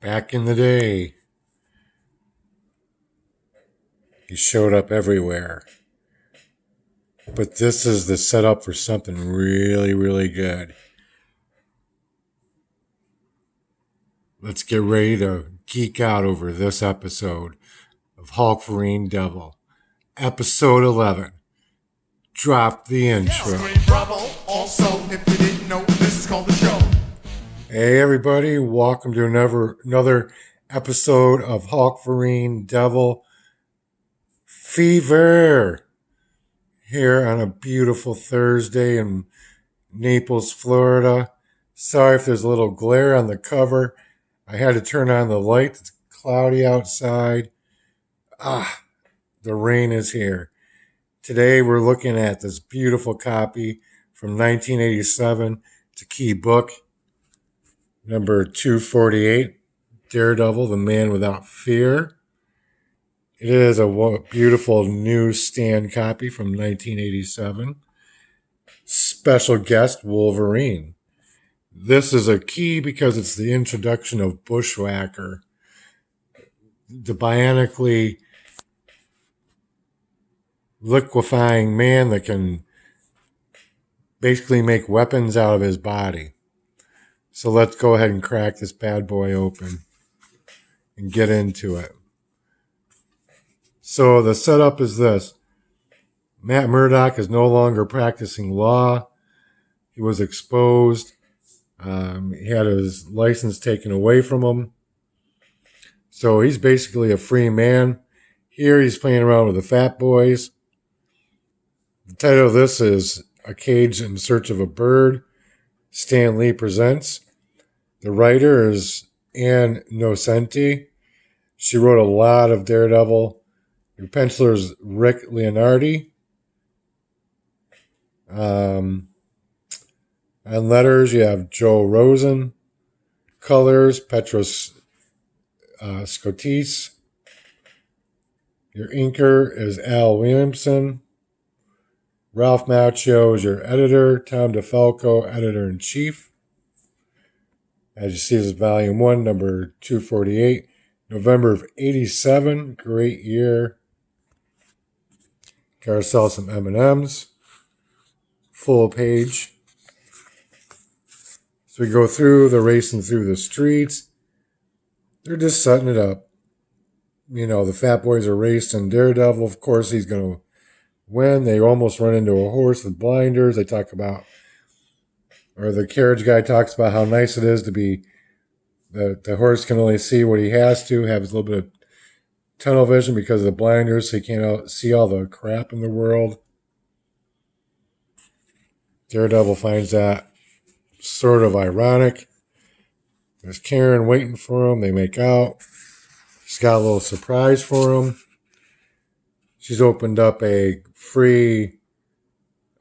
Back in the day, he showed up everywhere. But this is the setup for something really, really good. Let's get ready to geek out over this episode of Hulkverine Devil. Episode 11. Drop the intro. Hey everybody, welcome to another episode of Hulkverine Devil Fever. Here on a beautiful Thursday in Naples, Florida. Sorry if there's a little glare on the cover. I had to turn on the light. It's cloudy outside. The rain is here. Today we're looking at this beautiful copy from 1987. It's a key book. Number 248. Daredevil, the Man Without Fear. It is a beautiful newsstand copy from 1987. Special guest, Wolverine. This is a key because it's the introduction of Bushwhacker, the bionically liquefying man that can basically make weapons out of his body. So let's go ahead and crack this bad boy open and get into it. So the setup is this. Matt Murdock is no longer practicing law. He was exposed. He had his license taken away from him. So he's basically a free man. Here he's playing around with the fat boys. The title of this is A Cage in Search of a Bird. Stan Lee presents. The writer is Ann Nocenti. She wrote a lot of Daredevil. Your penciler is Rick Leonardi. On letters, you have Joe Rosen. Colors, Petros Scotis. Your inker is Al Williamson. Ralph Macchio is your editor. Tom DeFalco, editor-in-chief. As you see, this is volume 1, number 248. November of 87. Great year. Got ourselves some M&Ms. Full page. So we go through, they're racing through the streets. They're just setting it up. You know, the fat boys are racing Daredevil. Of course, he's going to win. They almost run into a horse with blinders. They talk about, or the carriage guy talks about how nice it is to be, the horse can only see what he has to, have a little bit of tunnel vision because of the blinders, so he can't see all the crap in the world. Daredevil finds that sort of ironic. There's Karen waiting for him. They make out. She's got a little surprise for him. She's opened up a free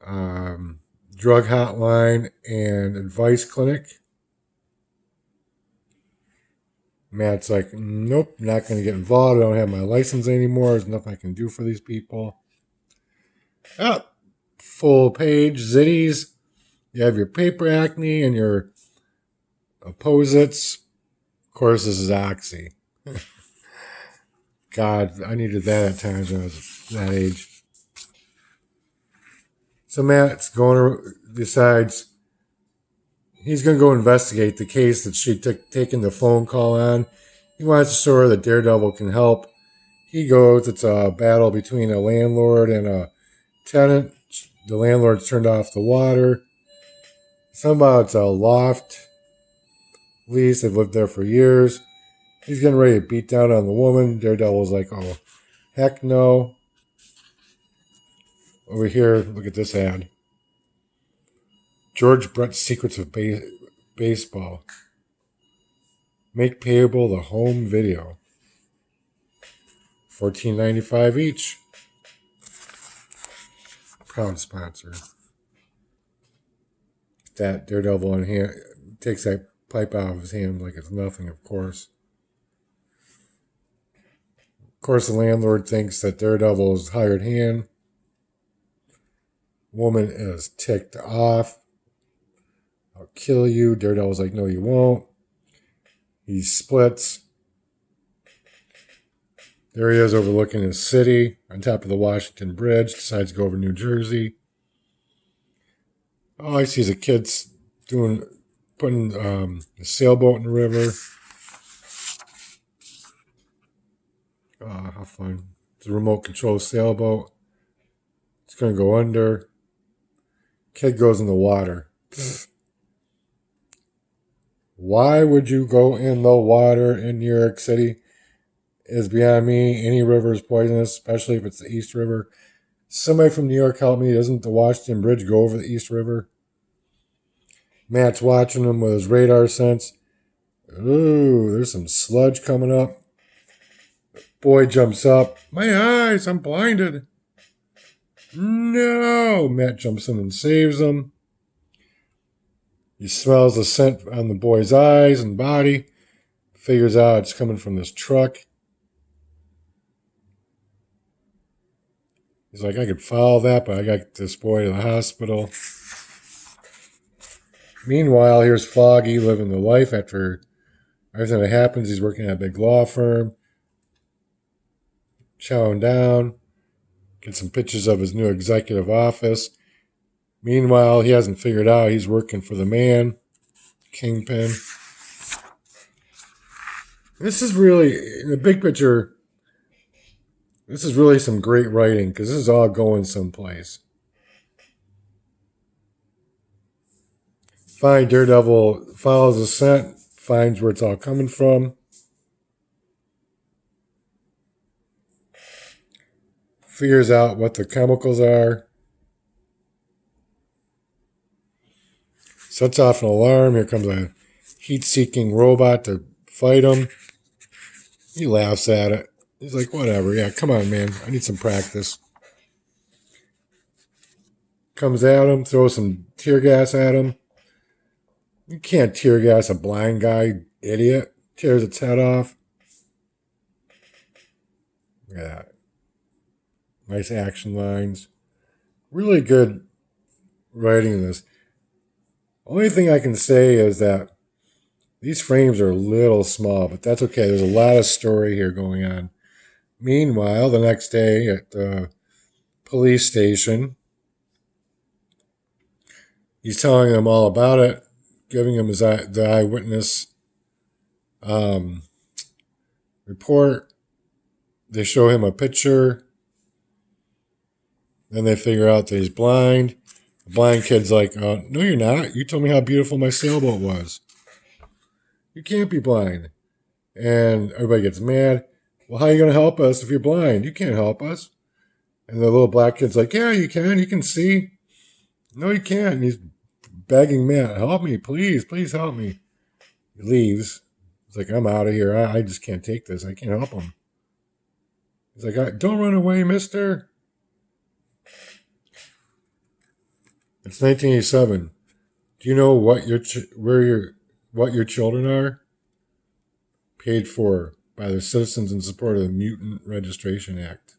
drug hotline and advice clinic. Matt's like, nope, not going to get involved. I don't have my license anymore. There's nothing I can do for these people. Full page, zitties. You have your paper acne and your opposites. Of course, this is Oxy. God, I needed that at times when I was that age. So Matt's decides he's going to go investigate the case that she taken the phone call on. He wants to show her that Daredevil can help. He goes. It's a battle between a landlord and a tenant. The landlord's turned off the water. Somehow it's a loft lease. They've lived there for years. He's getting ready to beat down on the woman. Daredevil's like, oh, heck no. Over here, look at this ad. George Brett's Secrets of Baseball. Make payable the home video. $14.95 each. Proud sponsor. That Daredevil in hand takes that pipe out of his hand like it's nothing, of course. Of course, the landlord thinks that Daredevil is hired hand. Woman is ticked off. I'll kill you. Daredevil's like, no, you won't. He splits. There he is overlooking his city on top of the Washington Bridge. Decides to go over New Jersey. All I see is a kid putting a sailboat in the river. How fun. It's a remote control sailboat. It's going to go under. Kid goes in the water. Why would you go in the water in New York City? Is beyond me. Any river is poisonous, especially if it's the East River. Somebody from New York help me. Doesn't the Washington Bridge go over the East River? Matt's watching him with his radar sense. Ooh, there's some sludge coming up. Boy jumps up. My eyes, I'm blinded. No! Matt jumps in and saves him. He smells the scent on the boy's eyes and body. Figures out it's coming from this truck. He's like, I could follow that, but I got this boy to the hospital. Meanwhile, here's Foggy living the life after everything that happens. He's working at a big law firm. Chowing down. Get some pictures of his new executive office. Meanwhile, he hasn't figured out he's working for the man. Kingpin. This is really, in the big picture, this is really some great writing because this is all going someplace. Fine, Daredevil follows the scent, finds where it's all coming from. Figures out what the chemicals are. Sets off an alarm. Here comes a heat-seeking robot to fight him. He laughs at it. He's like, whatever. Yeah, come on, man. I need some practice. Comes at him, throws some tear gas at him. You can't tear gas a blind guy, idiot. Tears its head off. Yeah. Nice action lines. Really good writing in this. Only thing I can say is that these frames are a little small, but that's okay. There's a lot of story here going on. Meanwhile, the next day at the police station, he's telling them all about it, giving them the eyewitness report. They show him a picture. Then they figure out that he's blind. The blind kid's like, no, you're not. You told me how beautiful my sailboat was. You can't be blind. And everybody gets mad. Well, how are you going to help us if you're blind? You can't help us. And the little black kid's like, yeah, you can. You can see. No, you can't. And he's begging Matt, help me, please. Please help me. He leaves. He's like, I'm out of here. I just can't take this. I can't help him. He's like, don't run away, mister. It's 1987. Do you know what your children are? Paid for by the citizens in support of the Mutant Registration Act.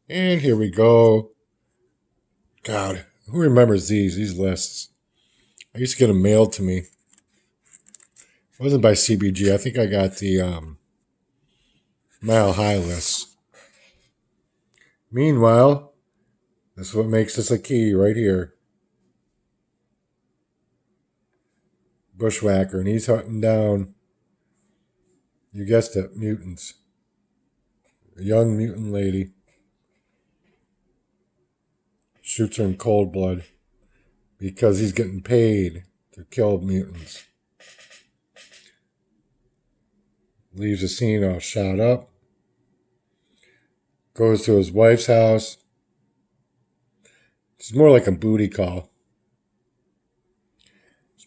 And here we go. God, who remembers these lists? I used to get them mailed to me. It wasn't by CBG. I think I got the Mile High list. Meanwhile, this is what makes this a key right here. Bushwhacker, and he's hunting down, you guessed it, mutants. A young mutant lady. Shoots her in cold blood because he's getting paid to kill mutants. Leaves the scene all shot up. Goes to his wife's house. It's more like a booty call.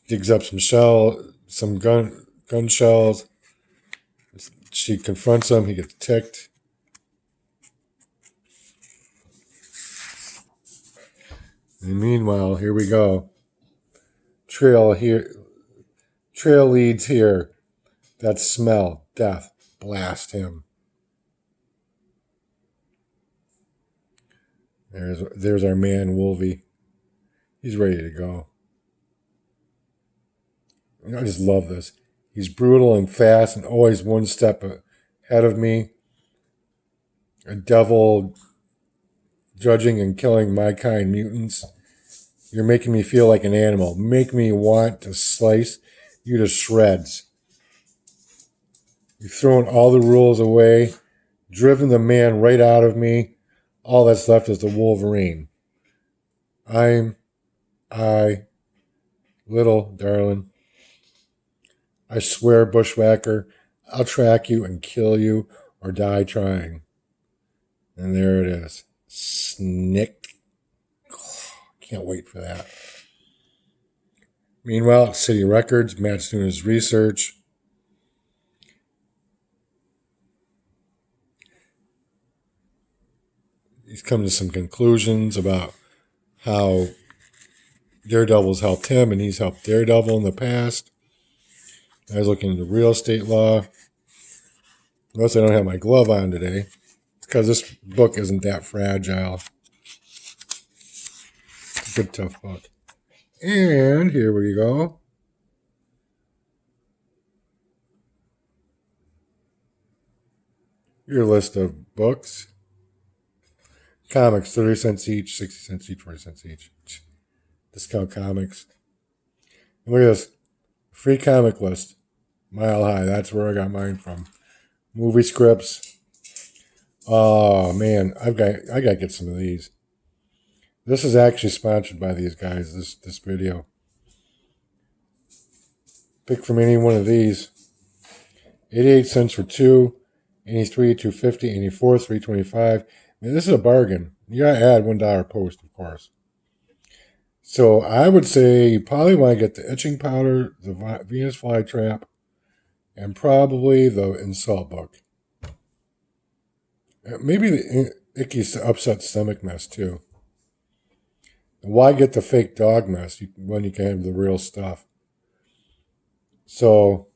Digs up some gun shells. She confronts him. He gets ticked. And meanwhile, here we go. Trail leads here. That smell, death, blast him. There's our man, Wolvie. He's ready to go. I just love this. He's brutal and fast and always one step ahead of me. A devil judging and killing my kind mutants. You're making me feel like an animal. Make me want to slice you to shreds. You've thrown all the rules away, driven the man right out of me. All that's left is the Wolverine. I, little darling. I swear, Bushwhacker, I'll track you and kill you or die trying. And there it is. Snick. Can't wait for that. Meanwhile, at City Records, Matt's doing his research. He's coming to some conclusions about how Daredevil's helped him and he's helped Daredevil in the past. I was looking into real estate law. Notice I don't have my glove on today because this book isn't that fragile. It's a good, tough book. And here we go. Your list of books. Comics, 30 cents each, 60 cents each, 40 cents each. Discount comics. And look at this. Free comic list. Mile High. That's where I got mine from. Movie scripts. Oh, man. I got to get some of these. This is actually sponsored by these guys, this video. Pick from any one of these. 88 cents for two. 83, $2.50. 84, $3.25. Man, this is a bargain. You got to add $1 post, of course. So I would say you probably want to get the etching powder, the Venus flytrap, and probably the insult book. Maybe the icky upset stomach mess too. And why get the fake dog mess when you can have the real stuff? So,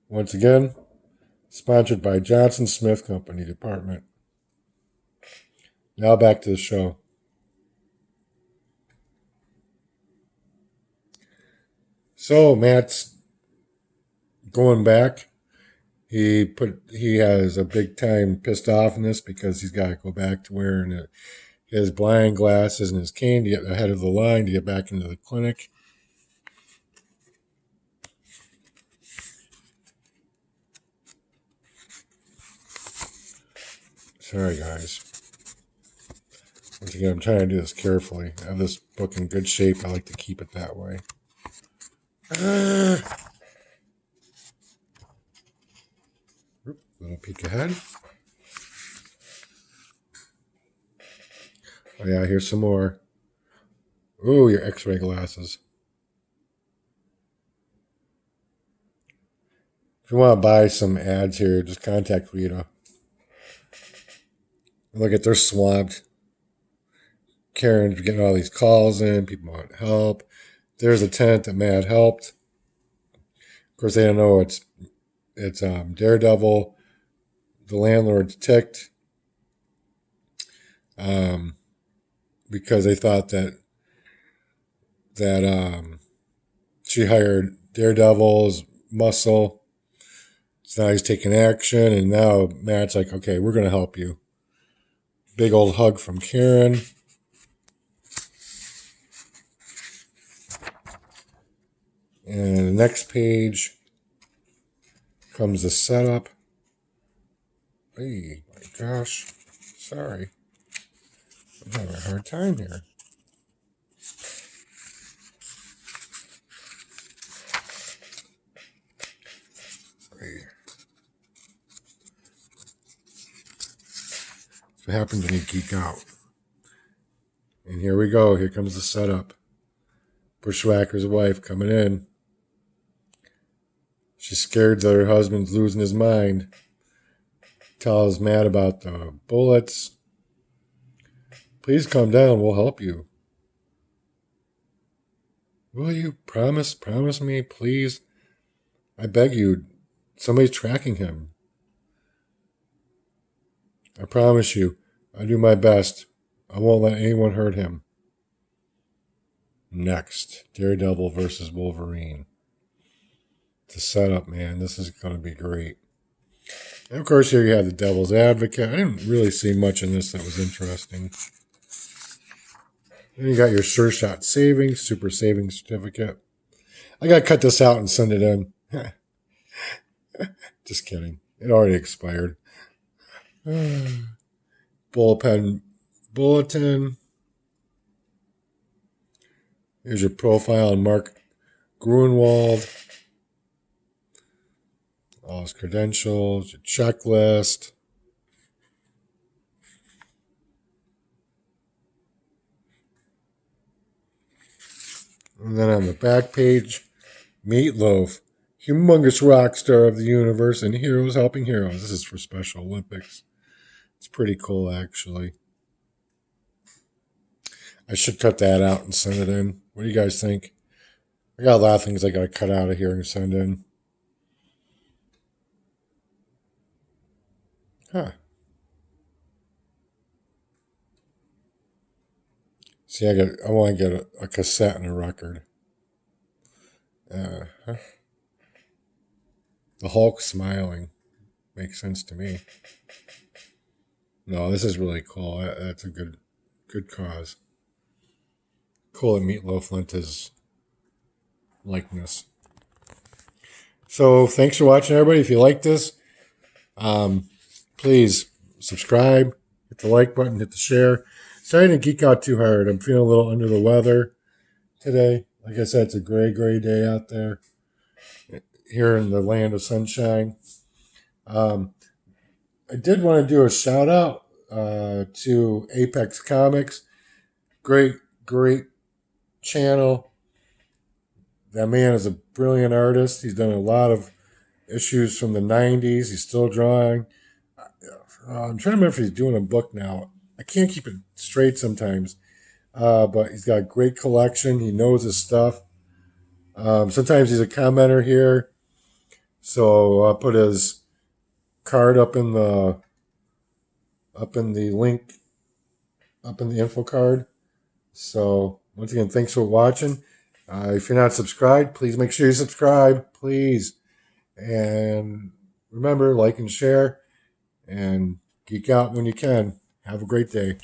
once again, sponsored by Johnson Smith Company Department. Now back to the show. So Matt's going back. He has a big time pissed offness because he's got to go back to wearing his blind glasses and his cane to get ahead of the line to get back into the clinic. Sorry, guys. Once again, I'm trying to do this carefully. I have this book in good shape. I like to keep it that way. Little peek ahead. Oh yeah, here's some more. Ooh, your x-ray glasses. If you want to buy some ads here, just contact Rita. Look at, they're swamped. Karen's getting all these calls in. People want help. There's a tenant that Matt helped. Of course, they don't know it's Daredevil. The landlord's ticked because they thought that she hired Daredevil's muscle. So now he's taking action, and now Matt's like, okay, we're going to help you. Big old hug from Karen. And the next page comes the setup. Hey, my gosh. Sorry. I'm having a hard time here. Hey. That's what happens when you geek out. And here we go. Here comes the setup. Bushwhacker's wife coming in. She's scared that her husband's losing his mind. Tells Matt about the bullets. Please calm down. We'll help you. Will you promise me, please? I beg you. Somebody's tracking him. I promise you. I'll do my best. I won't let anyone hurt him. Next, Daredevil versus Wolverine. The setup, man. This is going to be great. And of course, here you have the Devil's Advocate. I didn't really see much in this that was interesting. Then you got your Sure Shot Savings, Super Savings Certificate. I got to cut this out and send it in. Just kidding. It already expired. Bullpen Bulletin. Here's your profile on Mark Gruenwald. All his credentials, your checklist. And then on the back page, Meatloaf, humongous rock star of the universe and heroes helping heroes. This is for Special Olympics. It's pretty cool, actually. I should cut that out and send it in. What do you guys think? I got a lot of things I got to cut out of here and send in. Huh. See, I want to get a cassette and a record. The Hulk smiling makes sense to me. No, this is really cool. That's a good cause. Cool that Meatloaf lent his likeness. So thanks for watching, everybody. If you like this, please subscribe, hit the like button, hit the share. Sorry to geek out too hard. I'm feeling a little under the weather today. Like I said, it's a gray day out there here in the land of sunshine. I did want to do a shout out to Apex Comics. Great channel. That man is a brilliant artist. He's done a lot of issues from the 90s. He's still drawing. I'm trying to remember if he's doing a book now. I can't keep it straight sometimes. But he's got a great collection. He knows his stuff. Sometimes he's a commenter here. So I'll put his card up in the link, up in the info card. So once again, thanks for watching. If you're not subscribed, please make sure you subscribe, please. And remember, like and share, and geek out when you can. Have a great day.